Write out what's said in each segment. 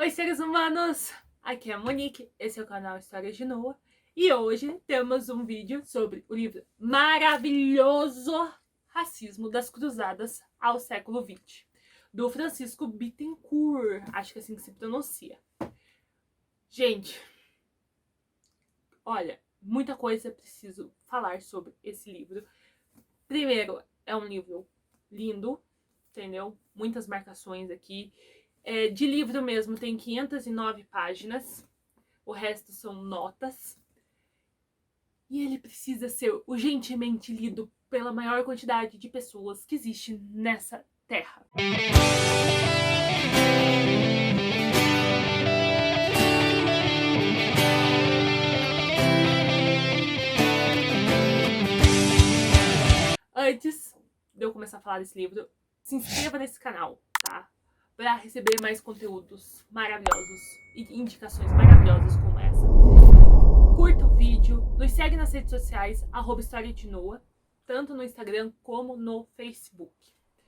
Oi, seres humanos! Aqui é a Monique, esse é o canal Histórias de Noah e hoje temos um vídeo sobre o livro maravilhoso Racismo das Cruzadas ao século XX, do Francisco Bittencourt, acho que é assim que se pronuncia. Gente, olha, muita coisa preciso falar sobre esse livro. Primeiro, é um livro lindo, entendeu? Muitas marcações aqui. De livro mesmo, tem 509 páginas. O resto são notas. E ele precisa ser urgentemente lido pela maior quantidade de pessoas que existe nessa terra. Antes de eu começar a falar desse livro, se inscreva nesse canal, tá? Para receber mais conteúdos maravilhosos e indicações maravilhosas como essa. Curta o vídeo, nos segue nas redes sociais, @História de Noah, tanto no Instagram como no Facebook.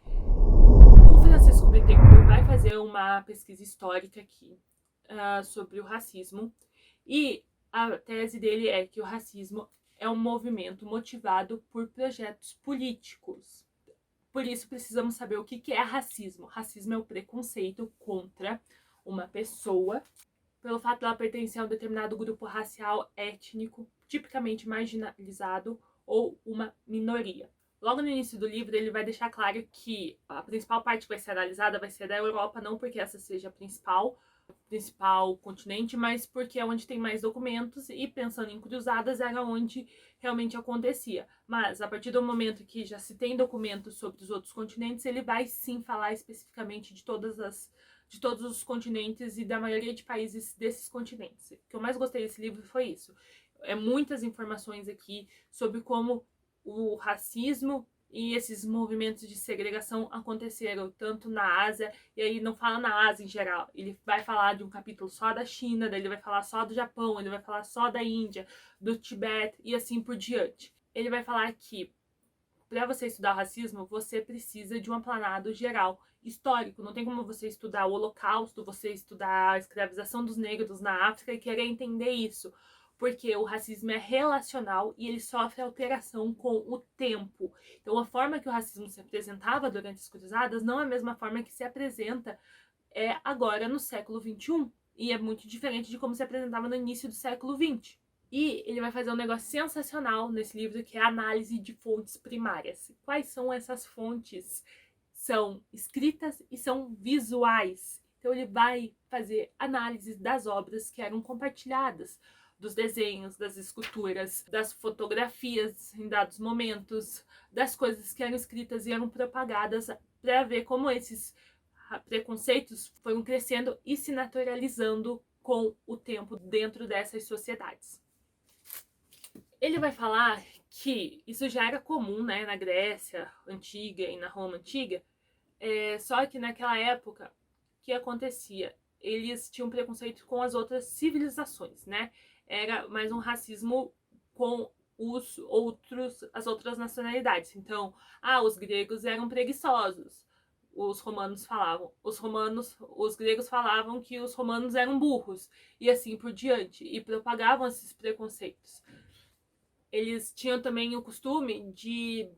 O Francisco Bittencourt vai fazer uma pesquisa histórica aqui sobre o racismo, e a tese dele é que o racismo é um movimento motivado por projetos políticos. Por isso precisamos saber o que é racismo. Racismo é o preconceito contra uma pessoa pelo fato de ela pertencer a um determinado grupo racial, étnico, tipicamente marginalizado ou uma minoria. Logo no início do livro, ele vai deixar claro que a principal parte que vai ser analisada vai ser da Europa, não porque essa seja a principal continente, mas porque é onde tem mais documentos, e pensando em cruzadas era onde realmente acontecia. Mas a partir do momento que já se tem documentos sobre os outros continentes, ele vai sim falar especificamente de todos os continentes e da maioria de países desses continentes. O que eu mais gostei desse livro foi isso. Muitas informações aqui sobre como o racismo e esses movimentos de segregação aconteceram tanto na Ásia, e aí não fala na Ásia em geral, ele vai falar de um capítulo só da China, daí ele vai falar só do Japão, ele vai falar só da Índia, do Tibete e assim por diante. Ele vai falar que para você estudar o racismo, você precisa de um aplanado geral histórico. Não tem como você estudar o Holocausto, você estudar a escravização dos negros na África e querer entender isso, porque o racismo é relacional e ele sofre alteração com o tempo. Então, a forma que o racismo se apresentava durante as cruzadas não é a mesma forma que se apresenta agora no século XXI. E é muito diferente de como se apresentava no início do século XX. E ele vai fazer um negócio sensacional nesse livro, que é a análise de fontes primárias. Quais são essas fontes? São escritas e são visuais. Então ele vai fazer análises das obras que eram compartilhadas, dos desenhos, das esculturas, das fotografias em dados momentos, das coisas que eram escritas e eram propagadas, para ver como esses preconceitos foram crescendo e se naturalizando com o tempo dentro dessas sociedades. Ele vai falar que isso já era comum, né, na Grécia Antiga e na Roma Antiga, só que naquela época, o que acontecia? Eles tinham preconceito com as outras civilizações, né? Era mais um racismo com as outras nacionalidades. Então, os gregos eram preguiçosos, os gregos falavam que os romanos eram burros, e assim por diante, e propagavam esses preconceitos. Eles tinham também o costume de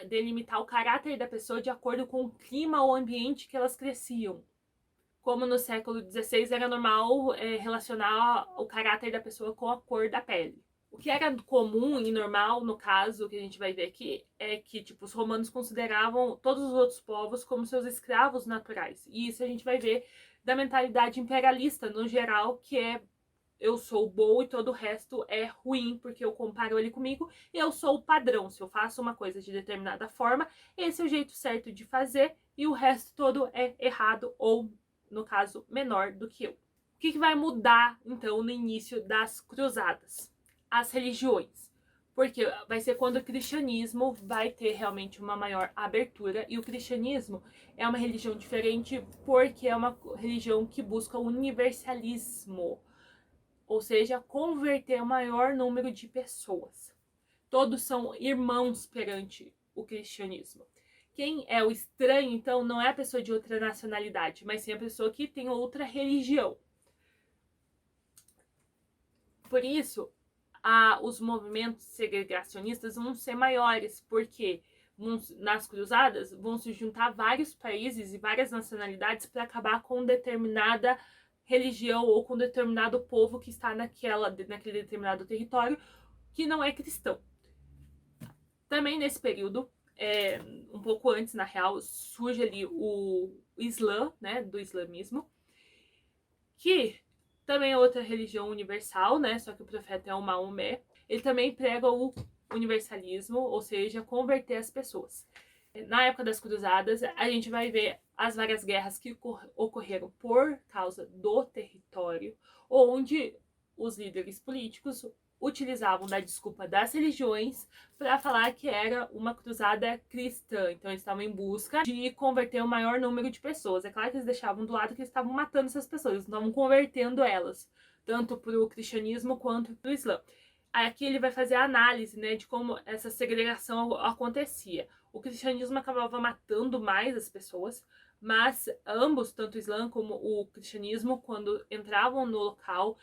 delimitar o caráter da pessoa de acordo com o clima ou ambiente que elas cresciam. Como no século XVI era normal relacionar o caráter da pessoa com a cor da pele. O que era comum e normal, no caso, que a gente vai ver aqui, é que os romanos consideravam todos os outros povos como seus escravos naturais. E isso a gente vai ver da mentalidade imperialista, no geral, que é: eu sou bom e todo o resto é ruim, porque eu comparo ele comigo, e eu sou o padrão. Se eu faço uma coisa de determinada forma, esse é o jeito certo de fazer, e o resto todo é errado, ou, no caso, menor do que eu. O que vai mudar, então, no início das cruzadas? As religiões. Porque vai ser quando o cristianismo vai ter realmente uma maior abertura, e o cristianismo é uma religião diferente porque é uma religião que busca o universalismo, ou seja, converter o maior número de pessoas. Todos são irmãos perante o cristianismo. Quem é o estranho, então, não é a pessoa de outra nacionalidade, mas sim a pessoa que tem outra religião. Por isso, os movimentos segregacionistas vão ser maiores, porque nas cruzadas vão se juntar vários países e várias nacionalidades para acabar com determinada religião ou com determinado povo que está naquele determinado território que não é cristão. Também nesse período, um pouco antes, na real, surge ali o Islã, né, do islamismo, que também é outra religião universal, né, só que o profeta é o Maomé. Ele também prega o universalismo, ou seja, converter as pessoas. Na época das cruzadas, a gente vai ver as várias guerras que ocorreram por causa do território, onde os líderes políticos utilizavam da desculpa das religiões para falar que era uma cruzada cristã. Então eles estavam em busca de converter o maior número de pessoas. É claro que eles deixavam do lado que eles estavam matando essas pessoas, eles estavam convertendo elas, tanto para o cristianismo quanto para o islã. Aqui ele vai fazer a análise, né, de como essa segregação acontecia. O cristianismo acabava matando mais as pessoas, mas ambos, tanto o islã como o cristianismo, quando entravam no local,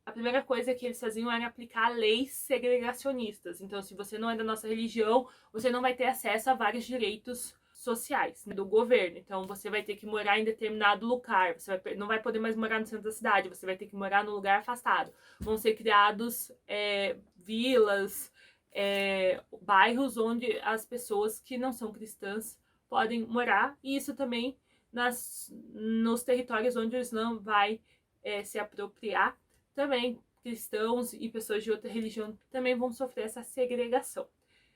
a primeira coisa que eles faziam era aplicar leis segregacionistas. Então, se você não é da nossa religião, você não vai ter acesso a vários direitos sociais, né, do governo. Então, você vai ter que morar em determinado lugar, você não vai poder mais morar no centro da cidade, você vai ter que morar num lugar afastado. Vão ser criados vilas, bairros onde as pessoas que não são cristãs podem morar, e isso também nos territórios onde o Islã vai se apropriar. Também cristãos e pessoas de outra religião também vão sofrer essa segregação.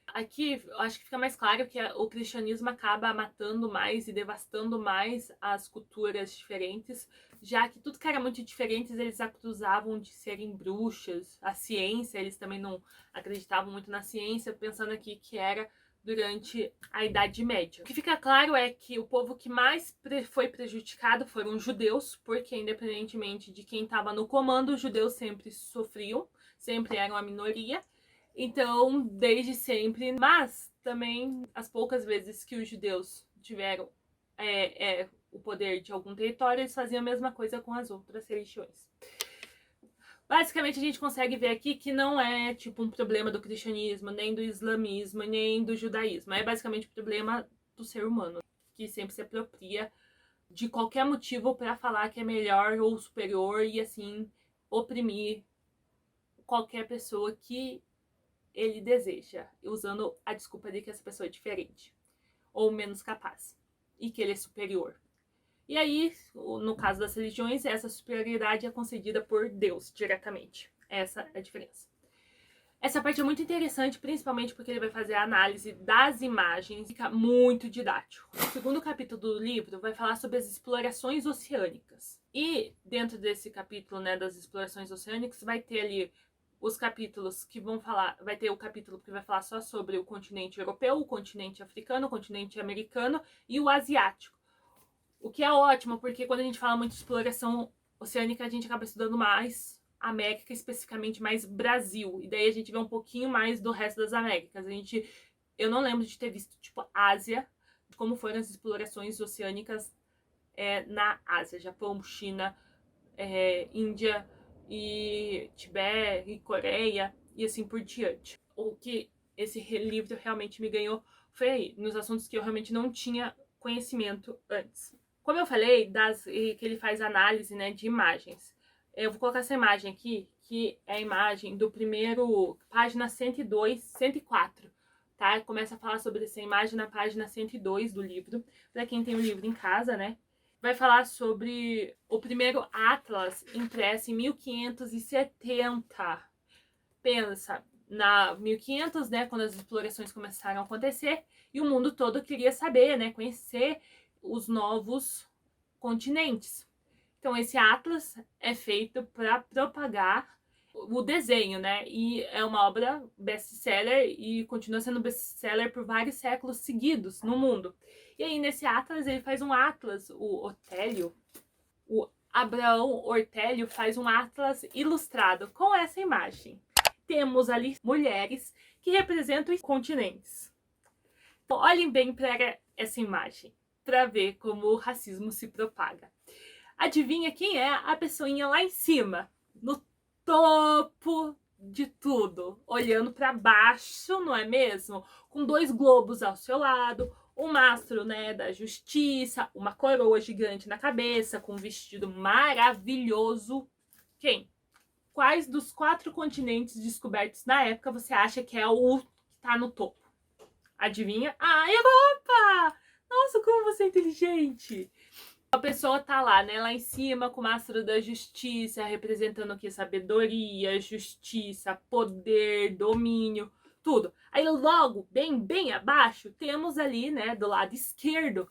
Aqui, eu acho que fica mais claro que o cristianismo acaba matando mais e devastando mais as culturas diferentes, já que tudo que era muito diferente eles acusavam de serem bruxas. A ciência, eles também não acreditavam muito na ciência, pensando aqui que era durante a Idade Média. O que fica claro é que o povo que mais foi prejudicado foram os judeus, porque independentemente de quem estava no comando, os judeus sempre sofriam, sempre eram a minoria. Então, desde sempre, mas também as poucas vezes que os judeus tiveram o poder de algum território, eles faziam a mesma coisa com as outras religiões. Basicamente, a gente consegue ver aqui que não é tipo um problema do cristianismo, nem do islamismo, nem do judaísmo. É basicamente um problema do ser humano, que sempre se apropria de qualquer motivo para falar que é melhor ou superior e assim oprimir qualquer pessoa que ele deseja, usando a desculpa de que essa pessoa é diferente ou menos capaz e que ele é superior. E aí, no caso das religiões, essa superioridade é concedida por Deus diretamente. Essa é a diferença. Essa parte é muito interessante, principalmente porque ele vai fazer a análise das imagens, fica muito didático. O segundo capítulo do livro vai falar sobre as explorações oceânicas. E dentro desse capítulo, né, das explorações oceânicas, vai ter ali os capítulos que vão falar, vai ter o capítulo que vai falar só sobre o continente europeu, o continente africano, o continente americano e o asiático. O que é ótimo, porque quando a gente fala muito de exploração oceânica, a gente acaba estudando mais América, especificamente mais Brasil. E daí a gente vê um pouquinho mais do resto das Américas. Eu não lembro de ter visto, tipo, Ásia, como foram as explorações oceânicas na Ásia. Japão, China, Índia, e Tibete, e Coreia, e assim por diante. O que esse livro realmente me ganhou foi aí, nos assuntos que eu realmente não tinha conhecimento antes. Como eu falei, que ele faz análise, né, de imagens. Eu vou colocar essa imagem aqui, que é a imagem do primeiro, página 102, 104, tá? Começa a falar sobre essa imagem na página 102 do livro, para quem tem o livro em casa, né? Vai falar sobre o primeiro Atlas impresso em 1570. Pensa, na 1500, né, quando as explorações começaram a acontecer, e o mundo todo queria saber, né, conhecer os novos continentes. Então, esse atlas é feito para propagar o desenho, né? E é uma obra best-seller e continua sendo best-seller por vários séculos seguidos no mundo. E aí, nesse atlas, ele faz um atlas, o Abraão Ortélio faz um atlas ilustrado com essa imagem. Temos ali mulheres que representam os continentes. Olhem bem para essa imagem, para ver como o racismo se propaga. Adivinha quem é a pessoinha lá em cima, no topo de tudo, olhando para baixo, não é mesmo? Com 2 globos ao seu lado, um mastro, né, da justiça, uma coroa gigante na cabeça, com um vestido maravilhoso. Quem? Quais dos 4 continentes descobertos na época você acha que é o que tá no topo? Adivinha? Ah, Europa! Nossa, como você é inteligente! A pessoa tá lá, né, lá em cima com o mastro da justiça, representando o que? Sabedoria, justiça, poder, domínio, tudo. Aí logo, bem abaixo, temos ali, né, do lado esquerdo,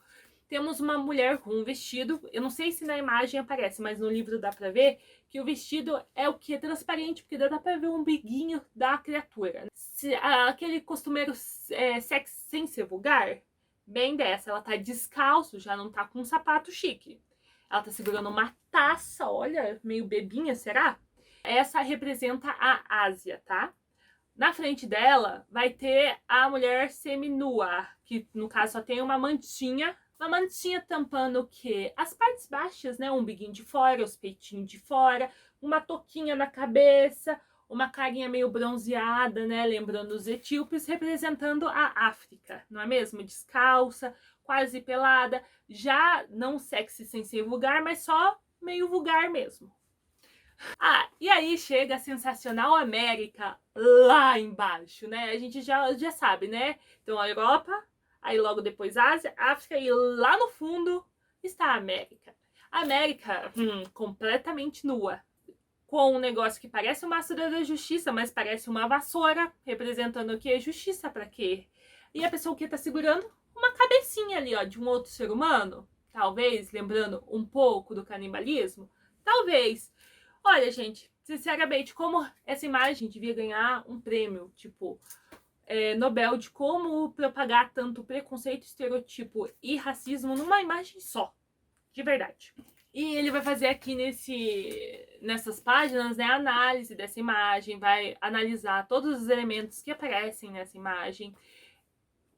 temos uma mulher com um vestido. Eu não sei se na imagem aparece, mas no livro dá pra ver que o vestido é o que? Transparente, porque dá pra ver o umbiguinho da criatura. Aquele costumeiro sexy sem ser vulgar, bem dessa, ela tá descalço, já não tá com um sapato chique. Ela tá segurando uma taça, olha, meio bebinha, será? Essa representa a Ásia, tá? Na frente dela vai ter a mulher seminua, que no caso só tem uma mantinha tampando o quê? As partes baixas, né? O umbiguinho de fora, os peitinhos de fora, uma touquinha na cabeça, uma carinha meio bronzeada, né? Lembrando os etíopes, representando a África, não é mesmo? Descalça, quase pelada, já não sexy sem ser vulgar, mas só meio vulgar mesmo. Ah, e aí chega a sensacional América lá embaixo, né? A gente já sabe, né? Então a Europa, aí logo depois Ásia, África e lá no fundo está a América. A América completamente nua, com um negócio que parece uma mastro da justiça, mas parece uma vassoura, representando o quê? Justiça pra quê? E a pessoa que tá segurando uma cabecinha ali, ó, de um outro ser humano, talvez, lembrando um pouco do canibalismo, talvez. Olha, gente, sinceramente, como essa imagem devia ganhar um prêmio, tipo, Nobel, de como propagar tanto preconceito, estereotipo e racismo numa imagem só, de verdade. E ele vai fazer aqui nessas páginas, né, a análise dessa imagem, vai analisar todos os elementos que aparecem nessa imagem,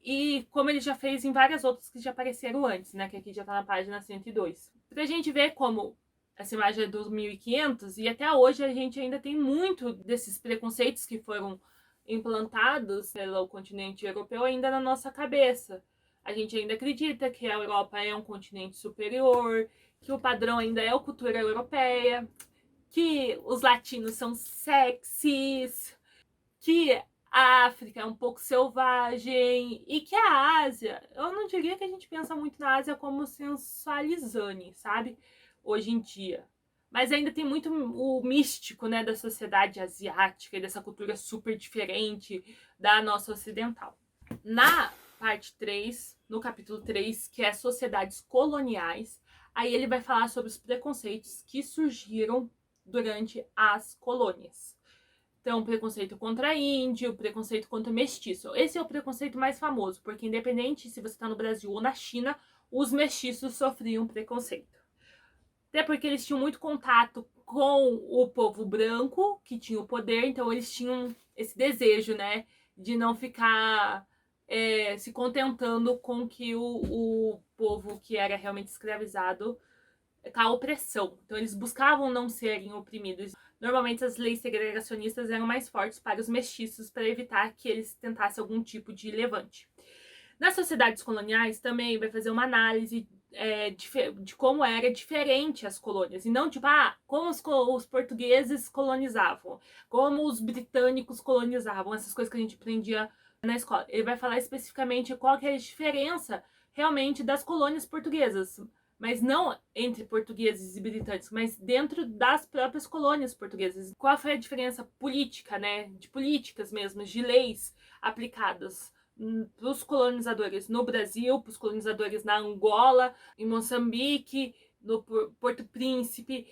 e como ele já fez em várias outras que já apareceram antes, né, que aqui já tá na página 102. Pra gente ver como essa imagem é dos 1500 e até hoje a gente ainda tem muito desses preconceitos que foram implantados pelo continente europeu ainda na nossa cabeça. A gente ainda acredita que a Europa é um continente superior, que o padrão ainda é a cultura europeia, que os latinos são sexys, que a África é um pouco selvagem e que a Ásia, eu não diria que a gente pensa muito na Ásia como sensualizane, sabe? Hoje em dia. Mas ainda tem muito o místico, né, da sociedade asiática e dessa cultura super diferente da nossa ocidental. Na parte 3, no capítulo 3, que é sociedades coloniais, aí ele vai falar sobre os preconceitos que surgiram durante as colônias. Então, preconceito contra índio, preconceito contra mestiço. Esse é o preconceito mais famoso, porque independente se você está no Brasil ou na China, os mestiços sofriam preconceito. Até porque eles tinham muito contato com o povo branco, que tinha o poder, então eles tinham esse desejo, né, de não ficar se contentando com que o povo que era realmente escravizado, com a opressão. Então eles buscavam não serem oprimidos. Normalmente as leis segregacionistas eram mais fortes para os mestiços, para evitar que eles tentassem algum tipo de levante. Nas sociedades coloniais também vai fazer uma análise de como era diferente as colônias. E não tipo, como os portugueses colonizavam, como os britânicos colonizavam, essas coisas que a gente aprendia na escola. Ele vai falar especificamente qual que é a diferença realmente das colônias portuguesas, mas não entre portugueses e britânicos, mas dentro das próprias colônias portuguesas. Qual foi a diferença política, né, de políticas mesmo, de leis aplicadas para os colonizadores no Brasil, para os colonizadores na Angola, em Moçambique, no Porto Príncipe,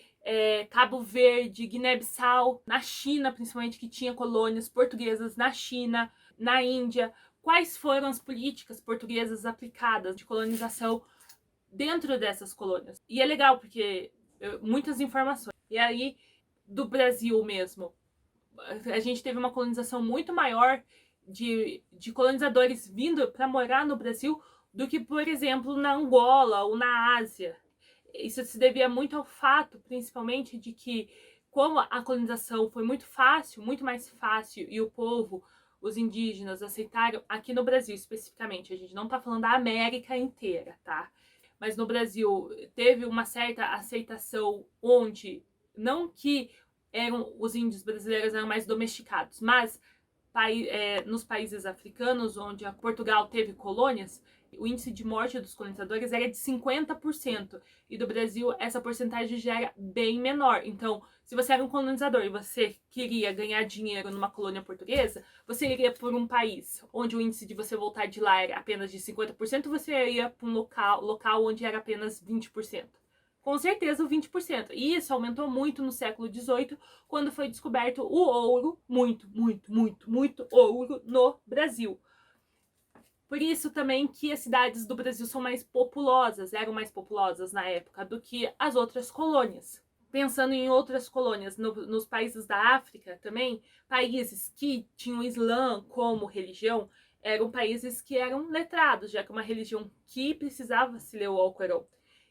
Cabo Verde, Guiné-Bissau, na China, principalmente, que tinha colônias portuguesas na China, na Índia. Quais foram as políticas portuguesas aplicadas de colonização dentro dessas colônias? E é legal, porque muitas informações. E aí, do Brasil mesmo, a gente teve uma colonização muito maior de colonizadores vindo para morar no Brasil do que, por exemplo, na Angola ou na Ásia. Isso se devia muito ao fato, principalmente, de que, como a colonização foi muito fácil, muito mais fácil, e o povo, os indígenas, aceitaram, aqui no Brasil especificamente, a gente não tá falando da América inteira, tá? Mas no Brasil teve uma certa aceitação onde, não que os índios brasileiros eram mais domesticados, mas nos países africanos, onde Portugal teve colônias, o índice de morte dos colonizadores era de 50%. E do Brasil, essa porcentagem já era bem menor. Então, se você era um colonizador e você queria ganhar dinheiro numa colônia portuguesa, você iria por um país onde o índice de você voltar de lá era apenas de 50%, você ia para um local onde era apenas 20%. Com certeza, o 20%. E isso aumentou muito no século XVIII, quando foi descoberto o ouro, muito ouro no Brasil. Por isso também que as cidades do Brasil são mais populosas, eram mais populosas na época do que as outras colônias. Pensando em outras colônias nos países da África também, países que tinham o Islã como religião, eram países que eram letrados, já que é uma religião que precisava se ler o Alcorão.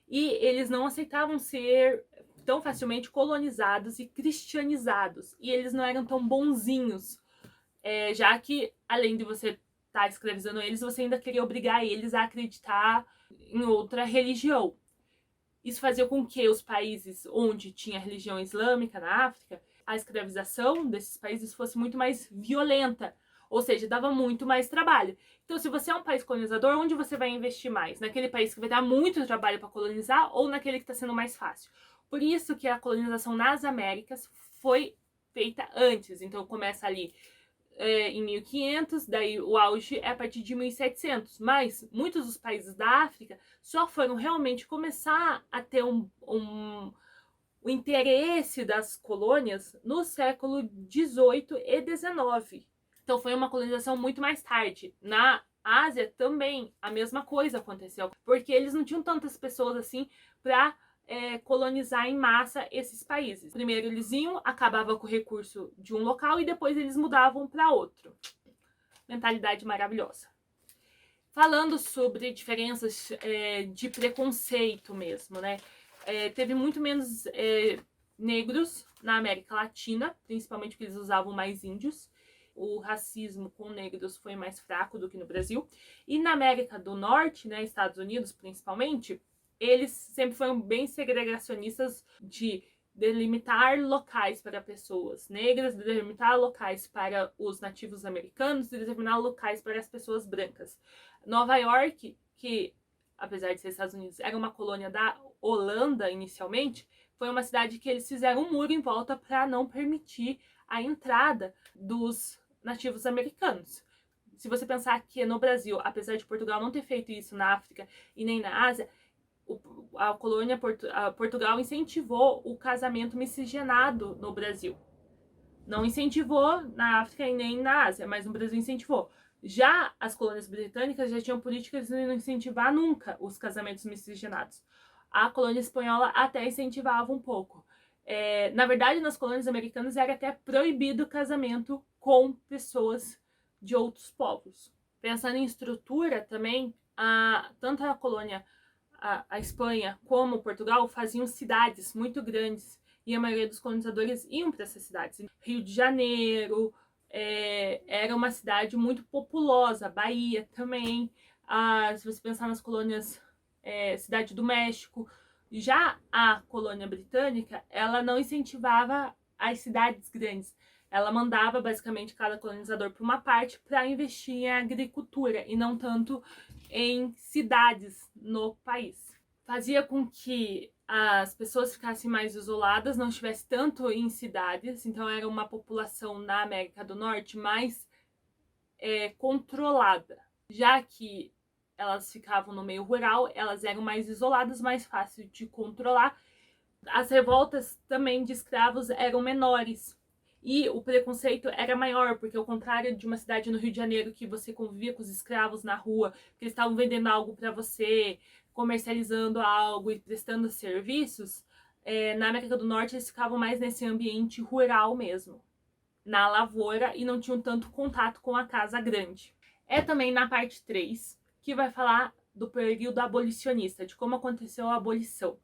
E eles não aceitavam ser tão facilmente colonizados e cristianizados. E eles não eram tão bonzinhos, já que, além de você estar escravizando eles, você ainda queria obrigar eles a acreditar em outra religião. Isso fazia com que os países onde tinha religião islâmica na África, a escravização desses países fosse muito mais violenta. Ou seja, dava muito mais trabalho. Então, se você é um país colonizador, onde você vai investir mais? Naquele país que vai dar muito trabalho para colonizar ou naquele que está sendo mais fácil? Por isso que a colonização nas Américas foi feita antes. Então, começa ali em 1500, daí o auge é a partir de 1700. Mas muitos dos países da África só foram realmente começar a ter o interesse das colônias no século 18 e 19. Então foi uma colonização muito mais tarde. Na Ásia também a mesma coisa aconteceu, porque eles não tinham tantas pessoas assim para colonizar em massa esses países. Primeiro eles iam, acabava com o recurso de um local e depois eles mudavam para outro. Mentalidade maravilhosa. Falando sobre diferenças de preconceito mesmo, né? Teve muito menos negros na América Latina, principalmente porque eles usavam mais índios. O racismo com negros foi mais fraco do que no Brasil. E na América do Norte, né, Estados Unidos principalmente, eles sempre foram bem segregacionistas de delimitar locais para pessoas negras, delimitar locais para os nativos americanos e determinar locais para as pessoas brancas. Nova York, que apesar de ser Estados Unidos, era uma colônia da Holanda inicialmente, foi uma cidade que eles fizeram um muro em volta para não permitir a entrada dos nativos americanos. Se você pensar que no Brasil, apesar de Portugal não ter feito isso na África e nem na Ásia, a colônia Portugal incentivou o casamento miscigenado no Brasil. Não incentivou na África e nem na Ásia, mas no Brasil incentivou. Já as colônias britânicas já tinham políticas de não incentivar nunca os casamentos miscigenados. A colônia espanhola até incentivava um pouco. Na verdade, nas colônias americanas era até proibido o casamento com pessoas de outros povos. Pensando em estrutura também, tanto a colônia, a Espanha, como Portugal faziam cidades muito grandes e a maioria dos colonizadores iam para essas cidades. Rio de Janeiro era uma cidade muito populosa, Bahia também. Se você pensar nas colônias, Cidade do México. Já a colônia britânica, ela não incentivava as cidades grandes. Ela mandava basicamente cada colonizador para uma parte para investir em agricultura e não tanto em cidades no país. Fazia com que as pessoas ficassem mais isoladas, não estivesse tanto em cidades, então era uma população na América do Norte mais controlada, já que elas ficavam no meio rural, elas eram mais isoladas, mais fácil de controlar. As revoltas também de escravos eram menores e o preconceito era maior, porque ao contrário de uma cidade no Rio de Janeiro que você convivia com os escravos na rua, que eles estavam vendendo algo para você, comercializando algo e prestando serviços, na América do Norte eles ficavam mais nesse ambiente rural mesmo. na lavoura e não tinham tanto contato com a casa grande. É também na parte 3 que vai falar do período abolicionista, de como aconteceu a abolição.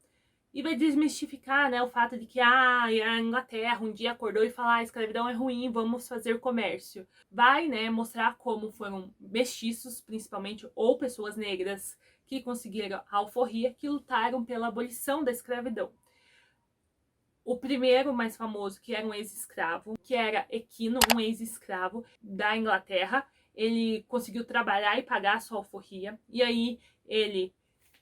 E vai desmistificar, né, o fato de que a Inglaterra um dia acordou e falou: a escravidão é ruim, vamos fazer comércio. Vai, né, mostrar como foram mestiços, principalmente, ou pessoas negras que conseguiram a alforria, que lutaram pela abolição da escravidão. O primeiro mais famoso, que era um ex-escravo, que era Equino, um ex-escravo da Inglaterra. Ele conseguiu trabalhar e pagar a sua alforria. E aí ele,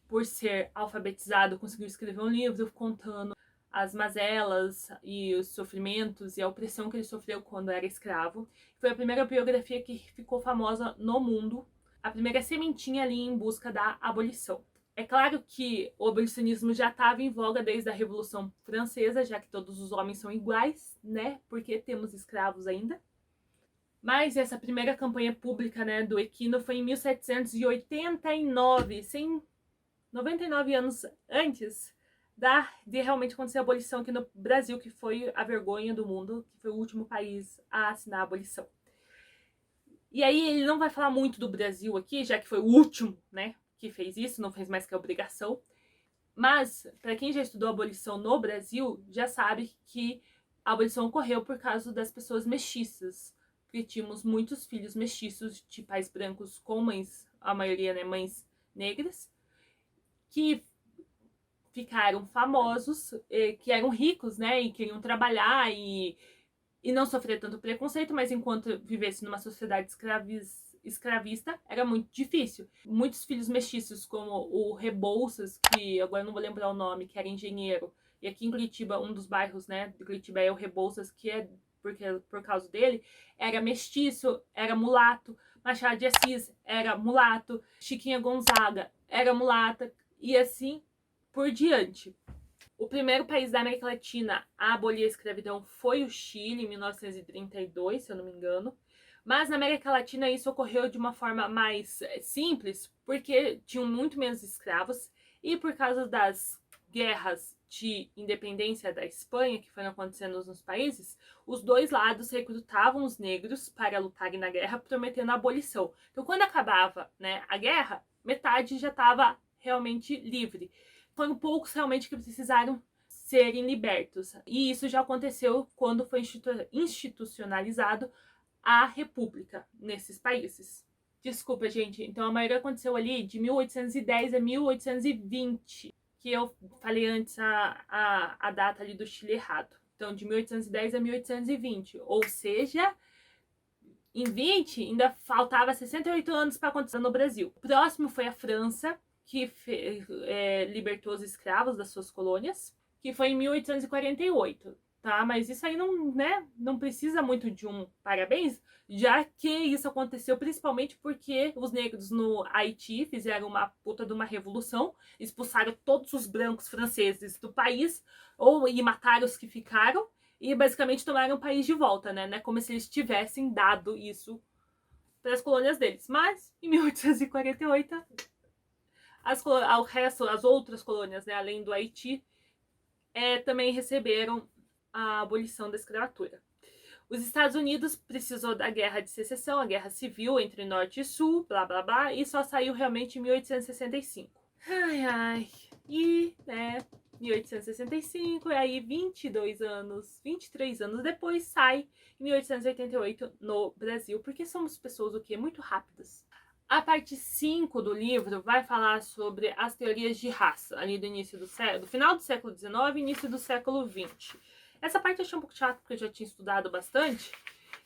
por ser alfabetizado, conseguiu escrever um livro contando as mazelas e os sofrimentos e a opressão que ele sofreu quando era escravo. Foi a primeira biografia que ficou famosa no mundo, a primeira sementinha ali em busca da abolição. É claro que o abolicionismo já estava em voga desde a Revolução Francesa, já que todos os homens são iguais, né? Porque temos escravos ainda. Mas essa primeira campanha pública, né, do Equino foi em 1789, 99 anos antes de realmente acontecer a abolição aqui no Brasil, que foi a vergonha do mundo, que foi o último país a assinar a abolição. E aí ele não vai falar muito do Brasil aqui, já que foi o último, né, que fez isso, não fez mais que a obrigação. Mas, para quem já estudou a abolição no Brasil, já sabe que a abolição ocorreu por causa das pessoas mestiças, porque tínhamos muitos filhos mestiços de pais brancos com mães, a maioria, né, mães negras, que ficaram famosos, que eram ricos, né, e queriam trabalhar e não sofrer tanto preconceito, mas enquanto vivesse numa sociedade escravista, era muito difícil. Muitos filhos mestiços, como o Rebouças, que agora não vou lembrar o nome, que era engenheiro, e aqui em Curitiba, um dos bairros, né, de Curitiba é o Rebouças, que é por causa dele, era mestiço, era mulato. Machado de Assis era mulato, Chiquinha Gonzaga era mulata, e assim por diante. O primeiro país da América Latina a abolir a escravidão foi o Chile, em 1932, se eu não me engano. Mas na América Latina isso ocorreu de uma forma mais simples, porque tinham muito menos escravos e por causa das guerras de independência da Espanha que foram acontecendo nos países, os dois lados recrutavam os negros para lutarem na guerra, prometendo a abolição. Então, quando acabava, né, a guerra, metade já estava realmente livre. Foram poucos realmente que precisaram serem libertos. E isso já aconteceu quando foi institucionalizado a república nesses países. Desculpa, gente. Então a maioria aconteceu ali de 1810 a 1820, que eu falei antes a data ali do Chile errado. Então de 1810 a 1820, ou seja, em 20 ainda faltava 68 anos para acontecer no Brasil. O próximo foi a França, que libertou os escravos das suas colônias, que foi em 1848, tá? Mas isso aí não, né, não precisa muito de um parabéns, já que isso aconteceu principalmente porque os negros no Haiti fizeram uma puta de uma revolução, expulsaram todos os brancos franceses do país, e mataram os que ficaram, e basicamente tomaram o país de volta, né? Não é como se eles tivessem dado isso para as colônias deles. Mas, em 1848, as outras colônias, né, além do Haiti, também receberam a abolição da escravatura. Os Estados Unidos precisou da Guerra de Secessão, a Guerra Civil entre Norte e Sul, blá blá blá, e só saiu realmente em 1865. Ai, ai. E, né, 1865, e aí 23 anos depois, sai em 1888 no Brasil, porque somos pessoas o quê? Muito rápidas. A parte 5 do livro vai falar sobre as teorias de raça, ali do início do final do século XIX e início do século XX. Essa parte eu achei um pouco chata porque eu já tinha estudado bastante.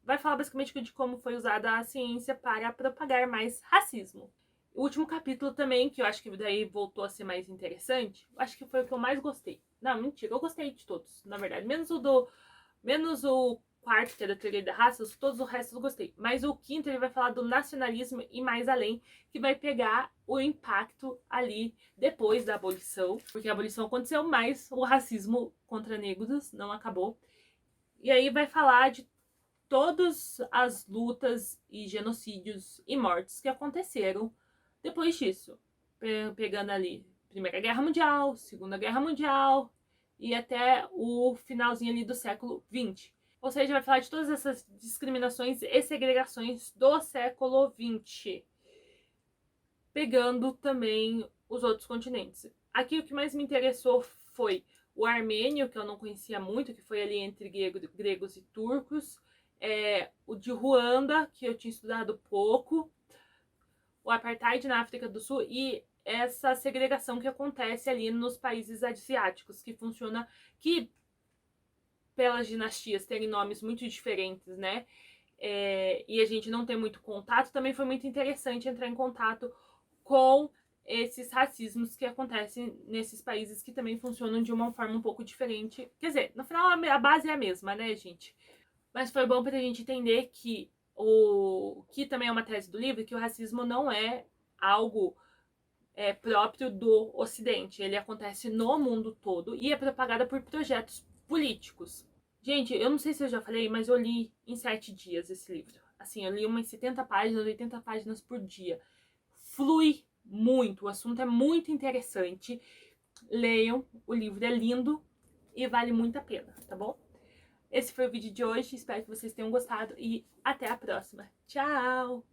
Vai falar basicamente de como foi usada a ciência para propagar mais racismo. O último capítulo também, que eu acho que daí voltou a ser mais interessante, acho que foi o que eu mais gostei. Não, mentira, eu gostei de todos, na verdade. Menos o quarto, que é da teoria da raça, todos os restos eu gostei. Mas o quinto, ele vai falar do nacionalismo e mais além, que vai pegar o impacto ali depois da abolição, porque a abolição aconteceu, mas o racismo contra negros não acabou. E aí vai falar de todas as lutas e genocídios e mortes que aconteceram depois disso. Pegando ali Primeira Guerra Mundial, Segunda Guerra Mundial e até o finalzinho ali do século XX. Ou seja, vai falar de todas essas discriminações e segregações do século XX, pegando também os outros continentes. Aqui o que mais me interessou foi o armênio, que eu não conhecia muito, que foi ali entre gregos e turcos, o de Ruanda, que eu tinha estudado pouco, o apartheid na África do Sul e essa segregação que acontece ali nos países asiáticos, que funciona, que pelas dinastias terem nomes muito diferentes, né? E a gente não tem muito contato, também foi muito interessante entrar em contato com esses racismos que acontecem nesses países que também funcionam de uma forma um pouco diferente. Quer dizer, no final a base é a mesma, né, gente? Mas foi bom pra gente entender que que também é uma tese do livro, que o racismo não é algo próprio do Ocidente. Ele acontece no mundo todo e é propagado por projetos políticos. Gente, eu não sei se eu já falei, mas eu li em 7 dias esse livro. Assim, eu li umas 70 páginas, 80 páginas por dia. Flui muito, o assunto é muito interessante. Leiam, o livro é lindo e vale muito a pena, tá bom? Esse foi o vídeo de hoje, espero que vocês tenham gostado e até a próxima. Tchau!